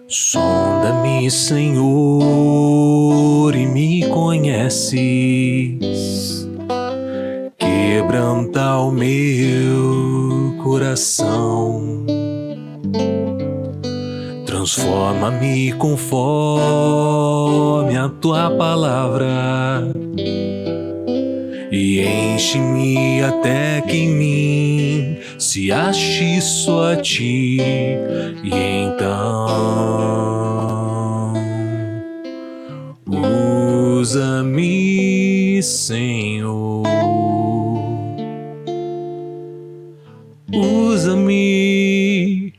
Sonda-me, Senhor, e me conheces. Quebranta o meu coração. Transforma-me conforme a tua palavra e enche-me até que em mim se ache só a ti. E então usa-me, Senhor, usa-me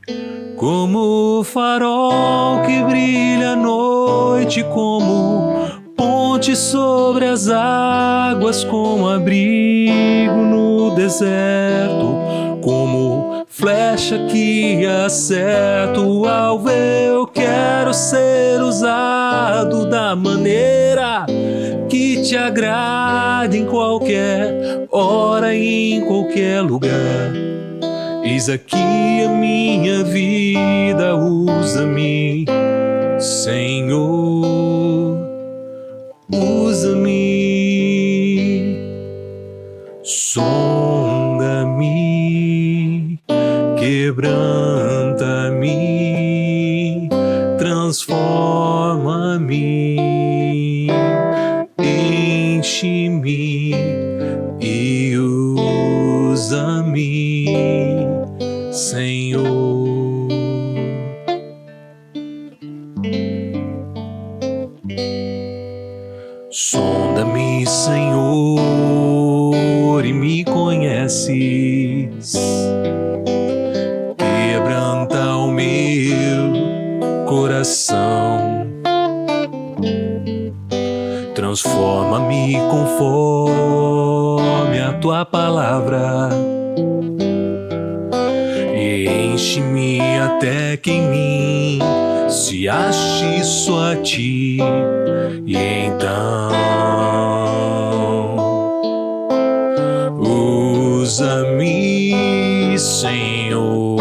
como farol que brilha à noite, como ponte sobre as águas, como abrigo no deserto, como flecha que acerta o alvo. Eu quero ser usado da maneira que te agrade, em qualquer hora e em qualquer lugar. Eis aqui a minha vida, usa-me, Senhor, usa-me, sonda-me, quebranta-me, transforma-me, enche-me e usa-me, Senhor. Sonda-me, Senhor, e me conheces. Quebranta o meu coração. Transforma-me conforme a tua palavra e enche-me até que em mim se ache só a ti. E então usa-me, Senhor,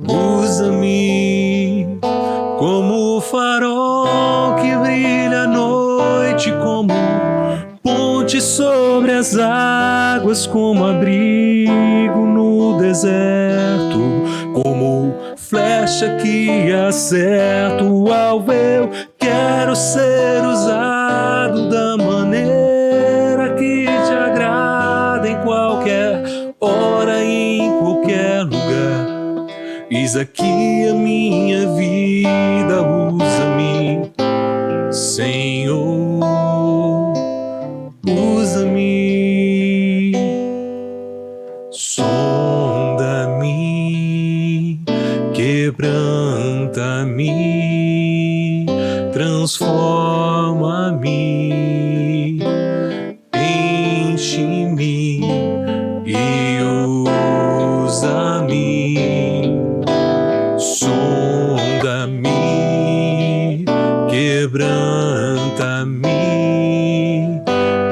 usa-me como farol que brilha à noite, como ponte sobre as águas, como abrigo no deserto, como flecha que acerta o alvo. Eu quero ser usado da maneira que te agrada, em qualquer hora e em qualquer lugar. Eis aqui a minha vida, usa-me, Senhor, usa-me, sonda-me, quebranta-me, transforma-me, enche-me e usa-me, sonda-me, quebranta-me,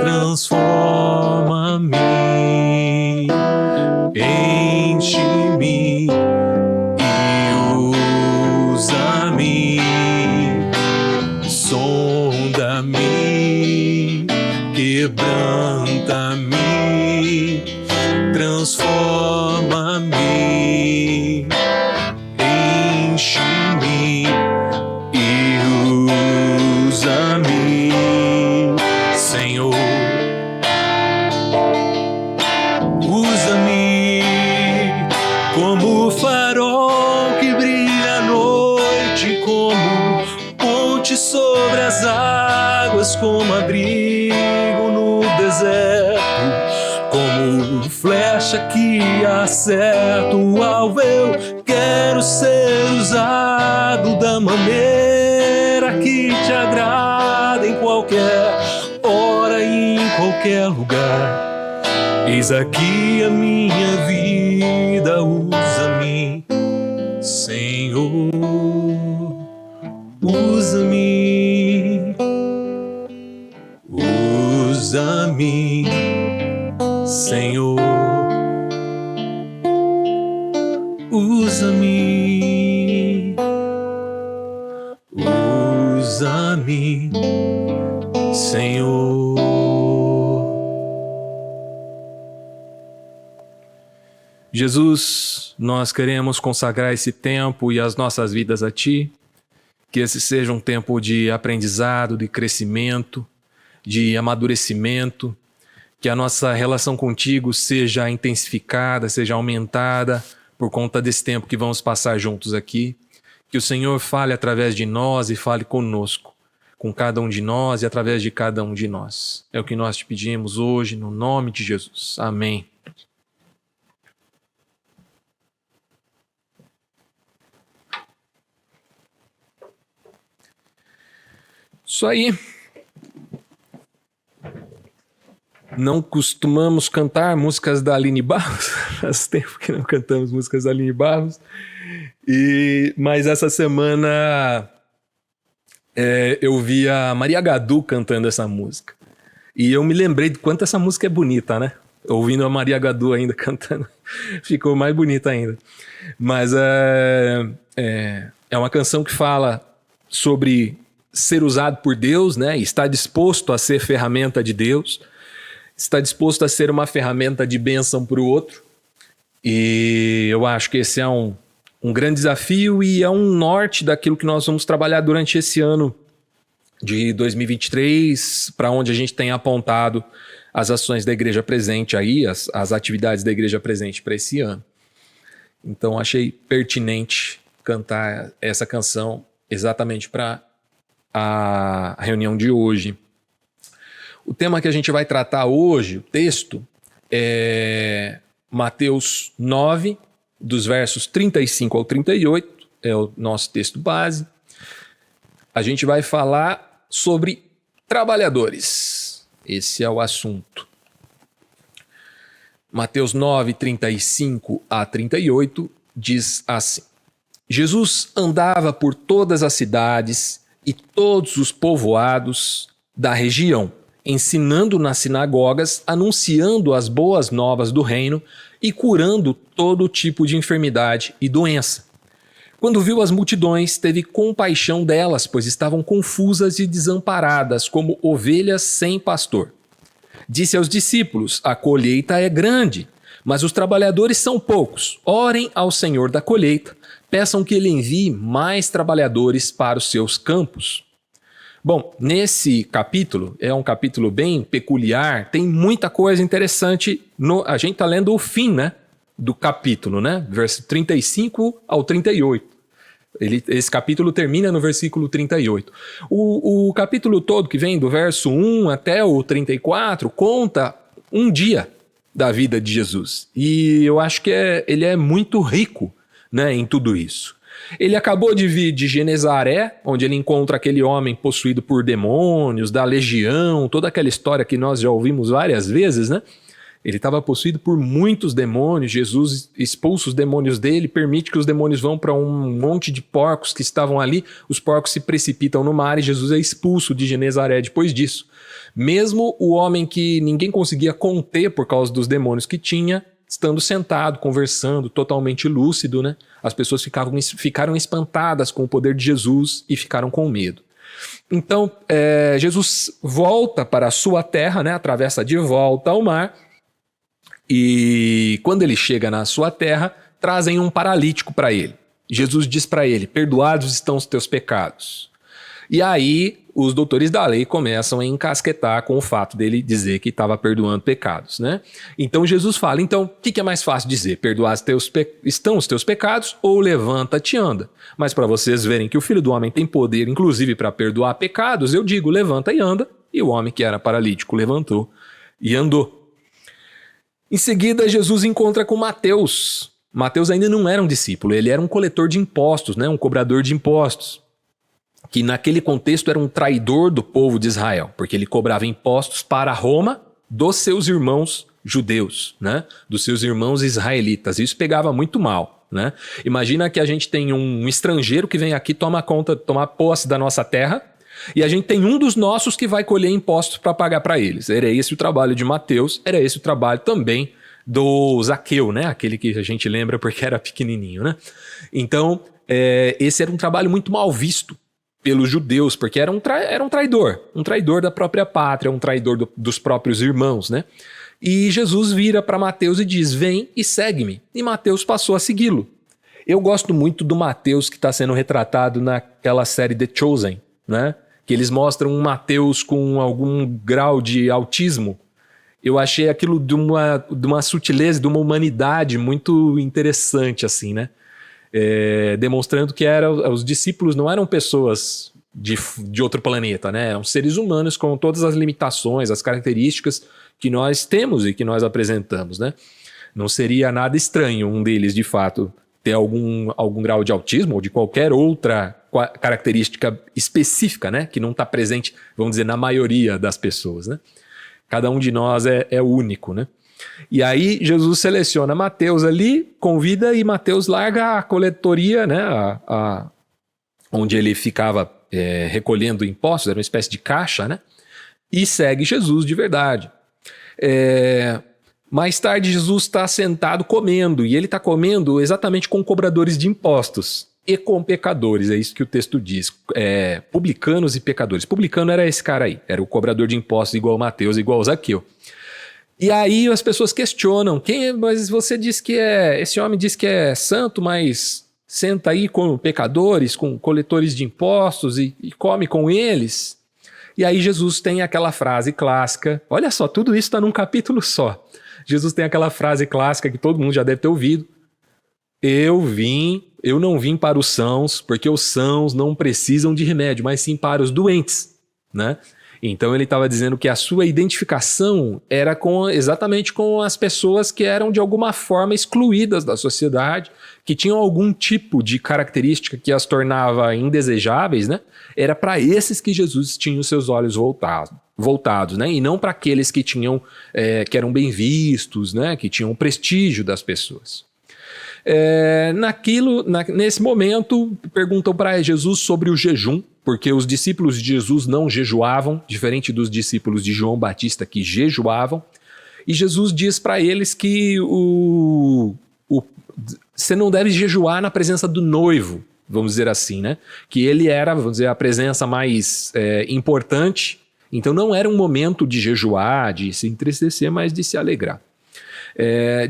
transforma-me, enche-me e usa-me, sonda-me, quebranta-me, transforma-me, enche-me e usa-me, Senhor. Usa-me como farol que brilha à noite, como ponte sobre as águas, como abrigo no deserto, como flecha que acerta o alvo. Eu quero ser usado da maneira que te agrada, em qualquer hora e em qualquer lugar. Eis aqui a minha vida, usa-me, Senhor, usa-me, usa-me, Senhor, Usa-me, usa-me, Senhor. Jesus, nós queremos consagrar esse tempo e as nossas vidas a Ti, que esse seja um tempo de aprendizado, de crescimento, de amadurecimento, que a nossa relação contigo seja intensificada, seja aumentada por conta desse tempo que vamos passar juntos aqui. Que o Senhor fale através de nós e fale conosco, com cada um de nós e através de cada um de nós. É o que nós te pedimos hoje, no nome de Jesus. Amém. Isso aí. Não costumamos cantar músicas da Aline Barros. Faz tempo que não cantamos músicas da Aline Barros. Mas essa semana eu vi a Maria Gadu cantando essa música. E eu me lembrei de quanto essa música é bonita, né? Ouvindo a Maria Gadu ainda cantando, ficou mais bonita ainda. Mas é uma canção que fala sobre ser usado por Deus, né? Estar disposto a ser ferramenta de Deus, estar disposto a ser uma ferramenta de bênção para o outro. E eu acho que esse é um grande desafio e é um norte daquilo que nós vamos trabalhar durante esse ano de 2023, para onde a gente tem apontado as ações da Igreja Presente aí, as atividades da Igreja Presente para esse ano. Então achei pertinente cantar essa canção exatamente para a reunião de hoje. O tema que a gente vai tratar hoje, o texto, é Mateus 9, dos versos 35 ao 38, é o nosso texto base. A gente vai falar sobre trabalhadores. Esse é o assunto. Mateus 9, 35 a 38 diz assim: Jesus andava por todas as cidades e todos os povoados da região, ensinando nas sinagogas, anunciando as boas novas do reino e curando todo tipo de enfermidade e doença. Quando viu as multidões, teve compaixão delas, pois estavam confusas e desamparadas, como ovelhas sem pastor. Disse aos discípulos: a colheita é grande, mas os trabalhadores são poucos. Orem ao Senhor da colheita, peçam que ele envie mais trabalhadores para os seus campos. Bom, nesse capítulo, é um capítulo bem peculiar, tem muita coisa interessante. A gente está lendo o fim, né, do capítulo, né? Verso 35 ao 38. Esse capítulo termina no versículo 38. O capítulo todo, que vem do verso 1 até o 34, conta um dia da vida de Jesus. E eu acho que ele é muito rico, né, em tudo isso. Ele acabou de vir de Genezaré, onde ele encontra aquele homem possuído por demônios, da legião, toda aquela história que nós já ouvimos várias vezes, né? Ele estava possuído por muitos demônios. Jesus expulsa os demônios dele, permite que os demônios vão para um monte de porcos que estavam ali. Os porcos se precipitam no mar e Jesus é expulso de Genezaré depois disso. Mesmo o homem que ninguém conseguia conter por causa dos demônios que tinha, estando sentado, conversando, totalmente lúcido, né? As pessoas ficaram espantadas com o poder de Jesus e ficaram com medo. Então, Jesus volta para a sua terra, né? Atravessa de volta ao mar. E quando ele chega na sua terra, trazem um paralítico para ele. Jesus diz para ele: perdoados estão os teus pecados. E aí os doutores da lei começam a encasquetar com o fato dele dizer que estava perdoando pecados, né? Então Jesus fala: então, o que é mais fácil dizer? Perdoados estão os teus pecados ou levanta-te e anda? Mas para vocês verem que o Filho do Homem tem poder, inclusive para perdoar pecados, eu digo: levanta e anda. E o homem que era paralítico levantou e andou. Em seguida, Jesus encontra com Mateus. Mateus ainda não era um discípulo, ele era um coletor de impostos, né? Um cobrador de impostos, que naquele contexto era um traidor do povo de Israel, porque ele cobrava impostos para Roma dos seus irmãos judeus, né? Dos seus irmãos israelitas. Isso pegava muito mal, né? Imagina que a gente tem um estrangeiro que vem aqui tomar posse da nossa terra, e a gente tem um dos nossos que vai colher impostos para pagar para eles. Era esse o trabalho de Mateus, era esse o trabalho também do Zaqueu, né? Aquele que a gente lembra porque era pequenininho, né? Então, esse era um trabalho muito mal visto pelos judeus, porque era um traidor da própria pátria, um traidor dos próprios irmãos, né? E Jesus vira para Mateus e diz: vem e segue-me. E Mateus passou a segui-lo. Eu gosto muito do Mateus que está sendo retratado naquela série The Chosen, né? Que eles mostram um Mateus com algum grau de autismo. Eu achei aquilo de uma sutileza, de uma humanidade muito interessante, assim, né? Demonstrando que os discípulos não eram pessoas de outro planeta, né? Eram seres humanos com todas as limitações, as características que nós temos e que nós apresentamos, né? Não seria nada estranho um deles, de fato, ter algum grau de autismo ou de qualquer outra característica específica, né? Que não está presente, vamos dizer, na maioria das pessoas, né? Cada um de nós é único, né? E aí Jesus seleciona Mateus ali, convida, e Mateus larga a coletoria, né? Onde ele ficava recolhendo impostos, era uma espécie de caixa, né? E segue Jesus de verdade. Mais tarde Jesus está sentado comendo, e ele está comendo exatamente com cobradores de impostos e com pecadores, é isso que o texto diz, publicanos e pecadores. Publicano era esse cara aí, era o cobrador de impostos igual Mateus, igual Zaqueu. E aí as pessoas questionam: mas você diz que esse homem diz que é santo, mas senta aí com pecadores, com coletores de impostos e come com eles? E aí Jesus tem aquela frase clássica, olha só, tudo isso está num capítulo só. Jesus tem aquela frase clássica que todo mundo já deve ter ouvido: eu não vim para os sãos, porque os sãos não precisam de remédio, mas sim para os doentes, né? Então ele estava dizendo que a sua identificação era exatamente com as pessoas que eram de alguma forma excluídas da sociedade, que tinham algum tipo de característica que as tornava indesejáveis, né? Era para esses que Jesus tinha os seus olhos voltados, né? E não para aqueles que que eram bem vistos, né? Que tinham o prestígio das pessoas. Nesse momento, perguntam para Jesus sobre o jejum, porque os discípulos de Jesus não jejuavam, diferente dos discípulos de João Batista que jejuavam. E Jesus diz para eles que você não deve jejuar na presença do noivo, vamos dizer assim, né? Que ele era, vamos dizer, a presença mais importante. Então não era um momento de jejuar, de se entristecer, mas de se alegrar.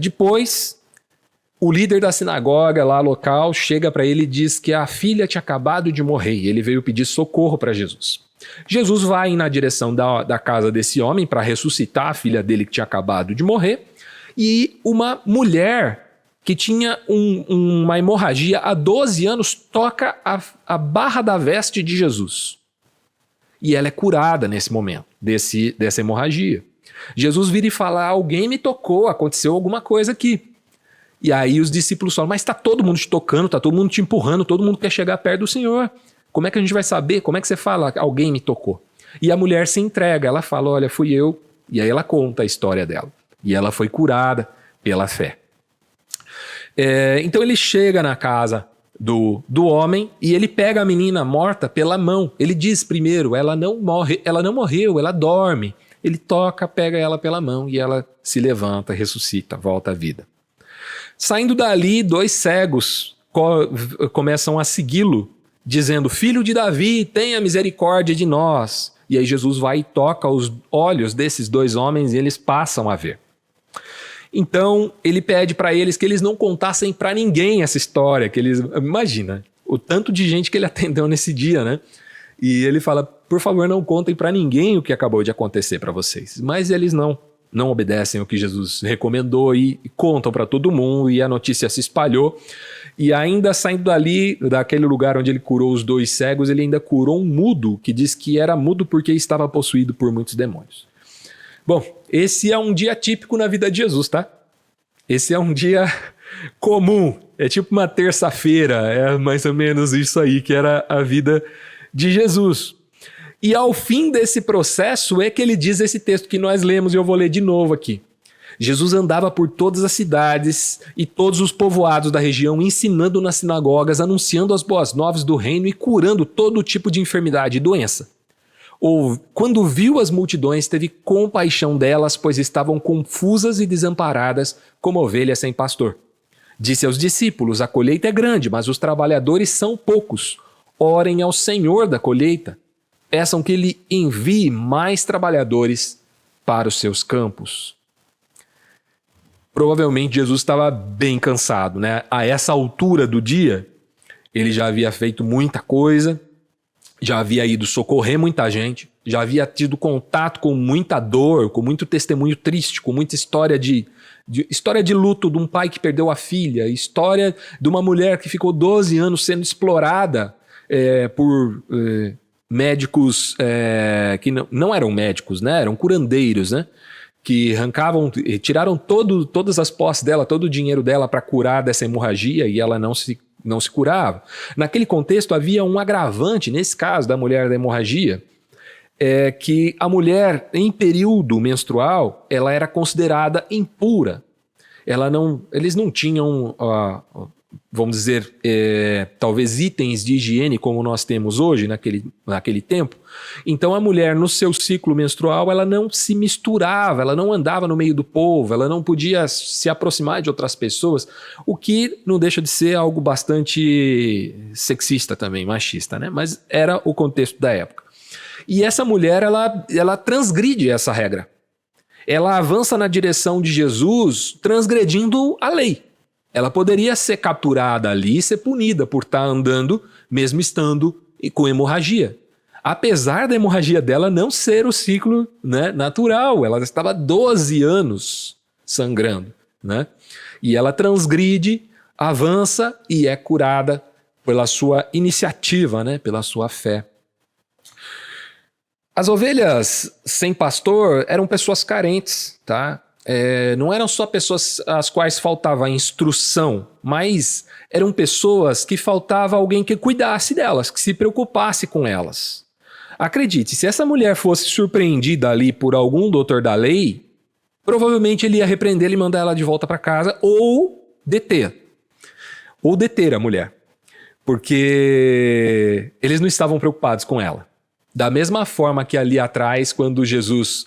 Depois, o líder da sinagoga lá local chega para ele e diz que a filha tinha acabado de morrer e ele veio pedir socorro para Jesus. Jesus vai na direção da casa desse homem para ressuscitar a filha dele que tinha acabado de morrer, e uma mulher que tinha uma hemorragia há 12 anos toca a barra da veste de Jesus. E ela é curada nesse momento dessa hemorragia. Jesus vira e fala: alguém me tocou, aconteceu alguma coisa aqui. E aí os discípulos falam: mas está todo mundo te tocando, está todo mundo te empurrando, todo mundo quer chegar perto do Senhor. Como é que a gente vai saber? Como é que você fala: alguém me tocou? E a mulher se entrega, ela fala: olha, fui eu. E aí ela conta a história dela. E ela foi curada pela fé. Então ele chega na casa do homem e ele pega a menina morta pela mão. Ele diz primeiro: ela não morreu, ela dorme. Ele toca, pega ela pela mão e ela se levanta, ressuscita, volta à vida. Saindo dali, 2 cegos começam a segui-lo, dizendo: filho de Davi, tenha misericórdia de nós. E aí Jesus vai e toca os olhos desses 2 homens e eles passam a ver. Então ele pede para eles que eles não contassem para ninguém essa história, imagina o tanto de gente que ele atendeu nesse dia, né? E ele fala: por favor, não contem para ninguém o que acabou de acontecer para vocês. Mas eles não obedecem o que Jesus recomendou e contam para todo mundo, e a notícia se espalhou. E ainda saindo daquele lugar onde ele curou os 2 cegos, ele ainda curou um mudo, que diz que era mudo porque estava possuído por muitos demônios. Bom, esse é um dia típico na vida de Jesus, tá? Esse é um dia comum, é tipo uma terça-feira, é mais ou menos isso aí que era a vida de Jesus. E ao fim desse processo é que ele diz esse texto que nós lemos, e eu vou ler de novo aqui. Jesus andava por todas as cidades e todos os povoados da região, ensinando nas sinagogas, anunciando as boas novas do reino e curando todo tipo de enfermidade e doença. Quando viu as multidões, teve compaixão delas, pois estavam confusas e desamparadas, como ovelhas sem pastor. Disse aos discípulos: a colheita é grande, mas os trabalhadores são poucos. Orem ao Senhor da colheita. Peçam que Ele envie mais trabalhadores para os seus campos. Provavelmente Jesus estava bem cansado, né? A essa altura do dia, ele já havia feito muita coisa, já havia ido socorrer muita gente, já havia tido contato com muita dor, com muito testemunho triste, com muita história história de luto de um pai que perdeu a filha, história de uma mulher que ficou 12 anos sendo explorada por médicos que não eram médicos, né? Eram curandeiros, né? Que tiraram todas as posses dela, todo o dinheiro dela para curar dessa hemorragia e ela não se curava. Naquele contexto havia um agravante, nesse caso da mulher da hemorragia, que a mulher em período menstrual ela era considerada impura. Eles não tinham, vamos dizer, talvez itens de higiene como nós temos hoje naquele tempo. Então a mulher no seu ciclo menstrual ela não se misturava, ela não andava no meio do povo, ela não podia se aproximar de outras pessoas, o que não deixa de ser algo bastante sexista também, machista, né? Mas era o contexto da época. E essa mulher ela transgride essa regra. Ela avança na direção de Jesus transgredindo a lei. Ela poderia ser capturada ali e ser punida por estar andando, mesmo estando com hemorragia. Apesar da hemorragia dela não ser o ciclo, né, natural. Ela estava 12 anos sangrando, né? E ela transgride, avança e é curada pela sua iniciativa, né, pela sua fé. As ovelhas sem pastor eram pessoas carentes, tá? Não eram só pessoas às quais faltava instrução, mas eram pessoas que faltava alguém que cuidasse delas, que se preocupasse com elas. Acredite, se essa mulher fosse surpreendida ali por algum doutor da lei, provavelmente ele ia repreender e mandar ela de volta para casa ou deter a mulher, porque eles não estavam preocupados com ela. Da mesma forma que ali atrás, quando Jesus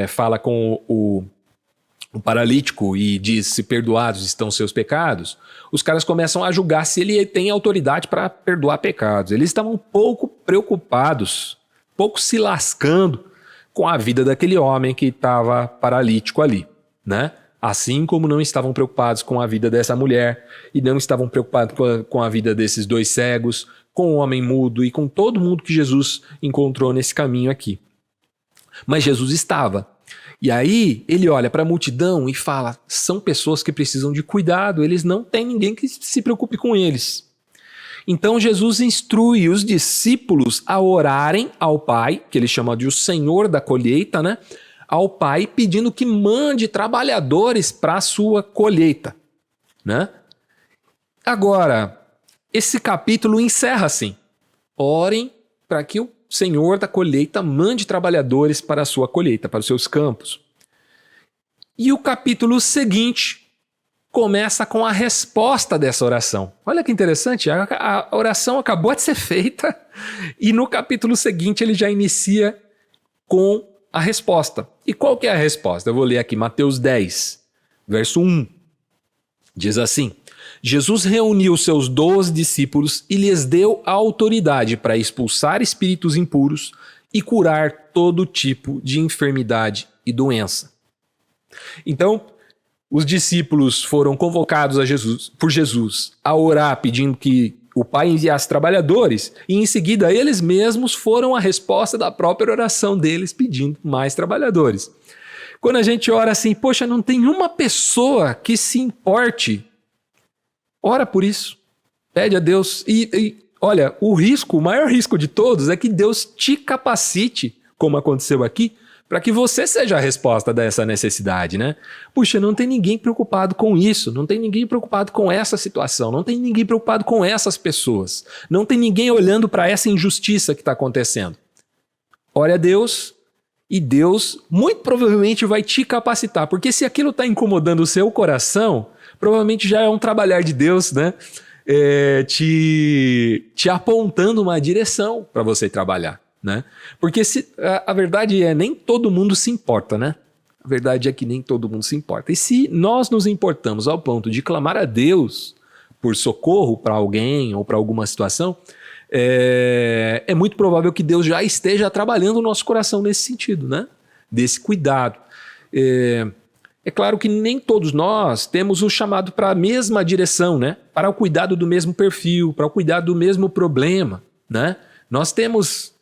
fala com o paralítico e diz: se perdoados estão seus pecados, os caras começam a julgar se ele tem autoridade para perdoar pecados. Eles estavam pouco preocupados, pouco se lascando com a vida daquele homem que estava paralítico ali, né? Assim como não estavam preocupados com a vida dessa mulher e não estavam preocupados com a vida desses dois cegos, com o homem mudo e com todo mundo que Jesus encontrou nesse caminho aqui. Mas Jesus estava. E aí ele olha para a multidão e fala: são pessoas que precisam de cuidado, eles não têm ninguém que se preocupe com eles. Então Jesus instrui os discípulos a orarem ao Pai, que ele chama de o Senhor da colheita, né? Ao Pai, pedindo que mande trabalhadores para a sua colheita, né? Agora, esse capítulo encerra assim: orem para que o Senhor da colheita mande trabalhadores para a sua colheita, para os seus campos. E o capítulo seguinte começa com a resposta dessa oração. Olha que interessante, a oração acabou de ser feita e no capítulo seguinte ele já inicia com a resposta. E qual que é a resposta? Eu vou ler aqui Mateus 10, verso 1. Diz assim: Jesus reuniu seus 12 discípulos e lhes deu a autoridade para expulsar espíritos impuros e curar todo tipo de enfermidade e doença. Então, os discípulos foram convocados por Jesus a orar pedindo que o Pai enviasse trabalhadores e em seguida eles mesmos foram a resposta da própria oração deles pedindo mais trabalhadores. Quando a gente ora assim, poxa, não tem uma pessoa que se importe, ora por isso, pede a Deus e olha, o maior risco de todos é que Deus te capacite, como aconteceu aqui, para que você seja a resposta dessa necessidade, né? Puxa, não tem ninguém preocupado com isso, não tem ninguém preocupado com essa situação, não tem ninguém preocupado com essas pessoas, não tem ninguém olhando para essa injustiça que está acontecendo. Ore a Deus e Deus muito provavelmente vai te capacitar, porque se aquilo está incomodando o seu coração, provavelmente já é um trabalhar de Deus, né? Te apontando uma direção para você trabalhar. né? Porque a verdade é, nem todo mundo se importa, né? A verdade é que nem todo mundo se importa. E se nós nos importamos ao ponto de clamar a Deus por socorro para alguém ou para alguma situação, é muito provável que Deus já esteja trabalhando o nosso coração nesse sentido, né? Desse cuidado. É claro que nem todos nós temos o chamado para a mesma direção, né? Para o cuidado do mesmo perfil, para o cuidado do mesmo problema, né? Nós temos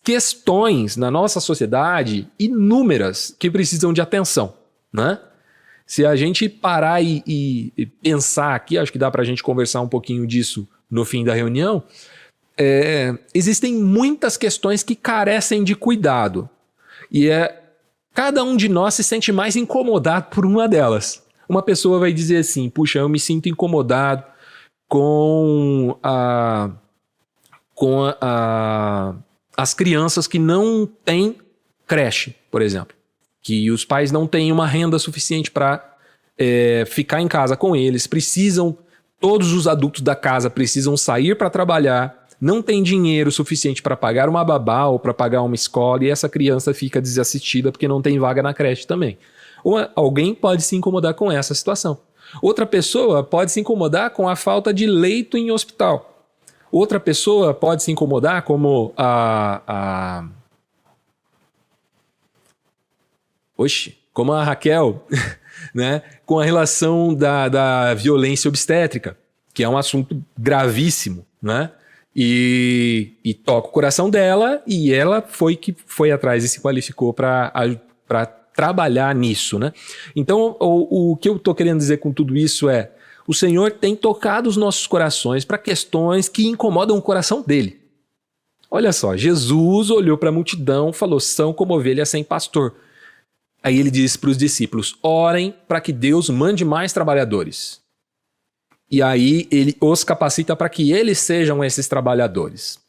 questões na nossa sociedade inúmeras que precisam de atenção, né? Se a gente parar e pensar aqui, acho que dá para a gente conversar um pouquinho disso no fim da reunião, existem muitas questões que carecem de cuidado. E cada um de nós se sente mais incomodado por uma delas. Uma pessoa vai dizer assim, puxa, eu me sinto incomodado com as crianças que não têm creche, por exemplo. Que os pais não têm uma renda suficiente para ficar em casa com eles. Todos os adultos da casa precisam sair para trabalhar. Não tem dinheiro suficiente para pagar uma babá ou para pagar uma escola e essa criança fica desassistida porque não tem vaga na creche também. Alguém pode se incomodar com essa situação. Outra pessoa pode se incomodar com a falta de leito em hospital. Outra pessoa pode se incomodar como como a Raquel, né, com a relação da violência obstétrica, que é um assunto gravíssimo, né? E toca o coração dela e ela foi atrás e se qualificou para trabalhar nisso, né? Então, o que eu estou querendo dizer com tudo isso é: o Senhor tem tocado os nossos corações para questões que incomodam o coração dele. Olha só, Jesus olhou para a multidão, falou: são como ovelhas sem pastor. Aí ele disse para os discípulos: orem para que Deus mande mais trabalhadores. E aí ele os capacita para que eles sejam esses trabalhadores.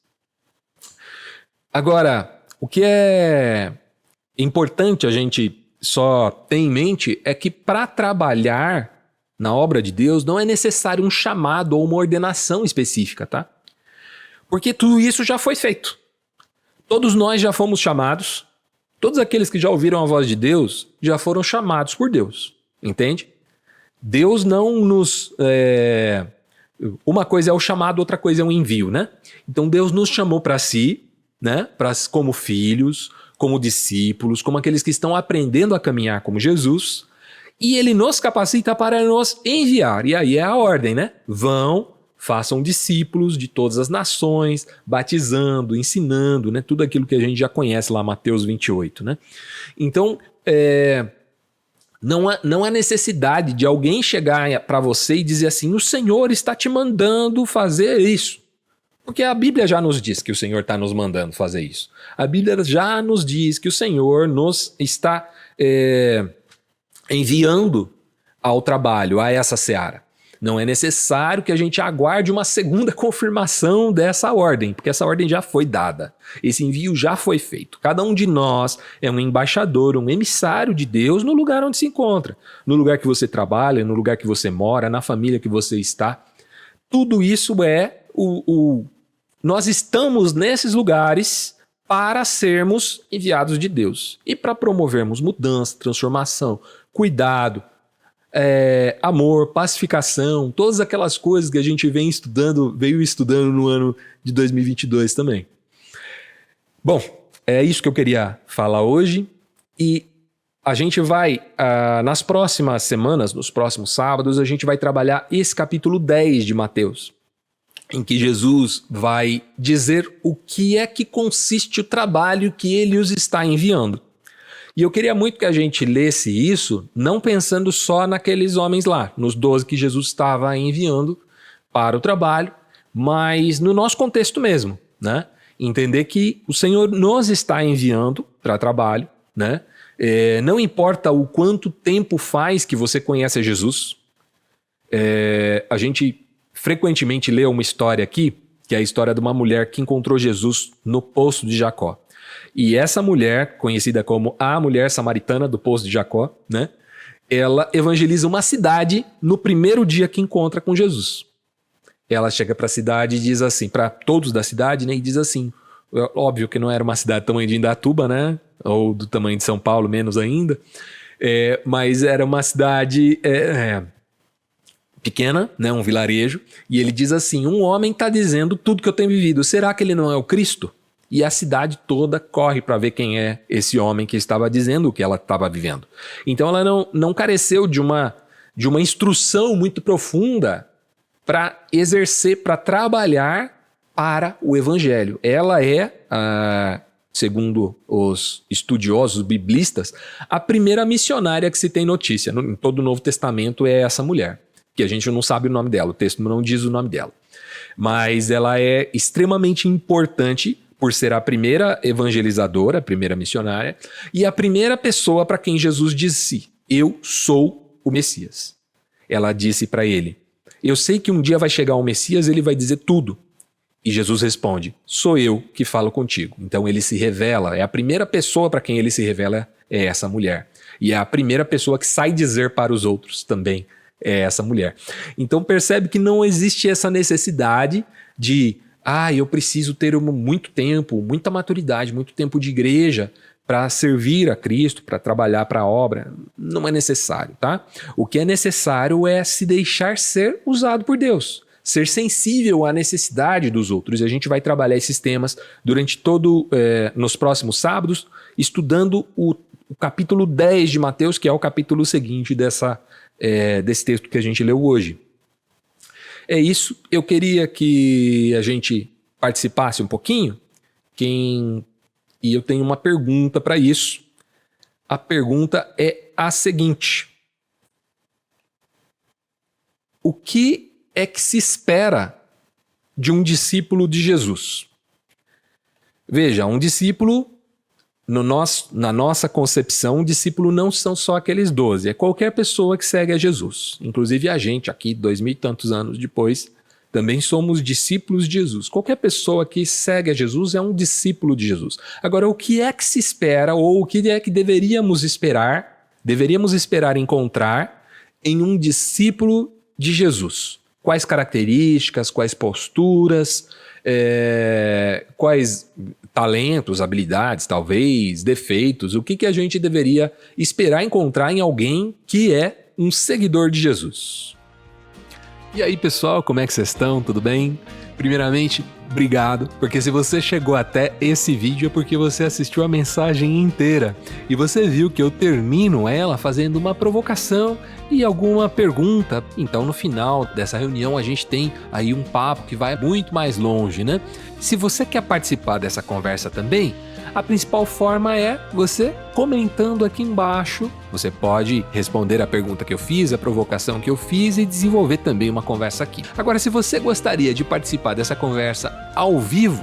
Agora, o que é importante a gente só ter em mente é que para trabalhar na obra de Deus não é necessário um chamado ou uma ordenação específica, tá? Porque tudo isso já foi feito. Todos nós já fomos chamados, todos aqueles que já ouviram a voz de Deus já foram chamados por Deus, entende? Deus não nos... uma coisa é o chamado, outra coisa é o envio, né? Então Deus nos chamou para si, né? Como filhos, como discípulos, como aqueles que estão aprendendo a caminhar como Jesus, e Ele nos capacita para nos enviar. E aí é a ordem, né? Vão, façam discípulos de todas as nações, batizando, ensinando, né? Tudo aquilo que a gente já conhece lá, Mateus 28, né? Então, não há necessidade de alguém chegar para você e dizer assim: o Senhor está te mandando fazer isso. Porque a Bíblia já nos diz que o Senhor está nos mandando fazer isso. A Bíblia já nos diz que o Senhor nos está enviando ao trabalho, a essa seara. Não é necessário que a gente aguarde uma segunda confirmação dessa ordem, porque essa ordem já foi dada. Esse envio já foi feito. Cada um de nós é um embaixador, um emissário de Deus no lugar onde se encontra. No lugar que você trabalha, no lugar que você mora, na família que você está. Tudo isso nós estamos nesses lugares para sermos enviados de Deus. E para promovermos mudança, transformação, cuidado, amor, pacificação, todas aquelas coisas que a gente veio estudando no ano de 2022 também. Bom, é isso que eu queria falar hoje, e a gente vai, nas próximas semanas, nos próximos sábados, a gente vai trabalhar esse capítulo 10 de Mateus, em que Jesus vai dizer o que é que consiste o trabalho que ele os está enviando. E eu queria muito que a gente lesse isso, não pensando só naqueles homens lá, nos 12 que Jesus estava enviando para o trabalho, mas no nosso contexto mesmo, né? Entender que o Senhor nos está enviando para trabalho, né? Não importa o quanto tempo faz que você conhece Jesus. A gente frequentemente lê uma história aqui, que é a história de uma mulher que encontrou Jesus no Poço de Jacó. E essa mulher, conhecida como a mulher samaritana do Poço de Jacó, né? Ela evangeliza uma cidade no primeiro dia que encontra com Jesus. Ela chega para a cidade e diz assim, para todos da cidade, né? E diz assim: Óbvio que não era uma cidade do tamanho de Indaiatuba, né? Ou do tamanho de São Paulo, menos ainda. Mas era uma cidade pequena, né? Um vilarejo. E ele diz assim, um homem está dizendo tudo que eu tenho vivido. Será que ele não é o Cristo? E a cidade toda corre para ver quem é esse homem que estava dizendo o que ela estava vivendo. Então ela não careceu de uma instrução muito profunda para exercer, para trabalhar para o evangelho. Ela é, segundo os estudiosos biblistas, a primeira missionária que se tem notícia. Em todo o Novo Testamento é essa mulher, que a gente não sabe o nome dela, o texto não diz o nome dela. Mas ela é extremamente importante por ser a primeira evangelizadora, a primeira missionária, e a primeira pessoa para quem Jesus disse, eu sou o Messias. Ela disse para ele, eu sei que um dia vai chegar o Messias, ele vai dizer tudo. E Jesus responde, sou eu que falo contigo. Então ele se revela, é a primeira pessoa para quem ele se revela é essa mulher. E é a primeira pessoa que sai dizer para os outros também é essa mulher. Então percebe que não existe essa necessidade de eu preciso ter muito tempo, muita maturidade, muito tempo de igreja para servir a Cristo, para trabalhar para a obra. Não é necessário, tá? O que é necessário é se deixar ser usado por Deus, ser sensível à necessidade dos outros. E a gente vai trabalhar esses temas durante nos próximos sábados, estudando o capítulo 10 de Mateus, que é o capítulo seguinte desse texto que a gente leu hoje. É isso, eu queria que a gente participasse um pouquinho, e eu tenho uma pergunta para isso. A pergunta é a seguinte: o que é que se espera de um discípulo de Jesus? Veja, um discípulo, na nossa concepção, um discípulo não são só aqueles 12, é qualquer pessoa que segue a Jesus. Inclusive a gente aqui, 2000 e tantos anos depois, também somos discípulos de Jesus. Qualquer pessoa que segue a Jesus é um discípulo de Jesus. Agora, o que é que se espera, ou o que é que deveríamos esperar encontrar em um discípulo de Jesus? Quais características, quais posturas, quais talentos, habilidades, talvez, defeitos, o que a gente deveria esperar encontrar em alguém que é um seguidor de Jesus? E aí, pessoal, como é que vocês estão? Tudo bem? Primeiramente, obrigado, porque se você chegou até esse vídeo é porque você assistiu a mensagem inteira e você viu que eu termino ela fazendo uma provocação e alguma pergunta. Então, no final dessa reunião, a gente tem aí um papo que vai muito mais longe, né? Se você quer participar dessa conversa também, a principal forma é você comentando aqui embaixo. Você pode responder a pergunta que eu fiz, a provocação que eu fiz e desenvolver também uma conversa aqui. Agora, se você gostaria de participar dessa conversa ao vivo,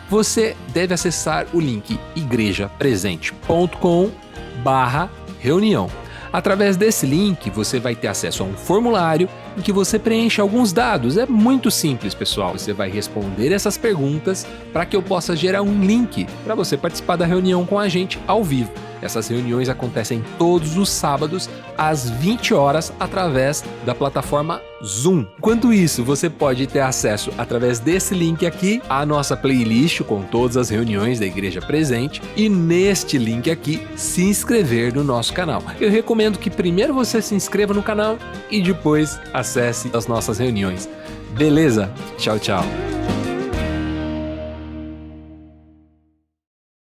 você deve acessar o link igrejapresente.com/reunião. Através desse link, você vai ter acesso a um formulário em que você preenche alguns dados. É muito simples, pessoal. Você vai responder essas perguntas para que eu possa gerar um link para você participar da reunião com a gente ao vivo. Essas reuniões acontecem todos os sábados às 20 horas através da plataforma Zoom. Enquanto isso, você pode ter acesso através desse link aqui à nossa playlist com todas as reuniões da Igreja Presente e neste link aqui se inscrever no nosso canal. Eu recomendo que primeiro você se inscreva no canal e depois acesse as nossas reuniões. Beleza? Tchau, tchau.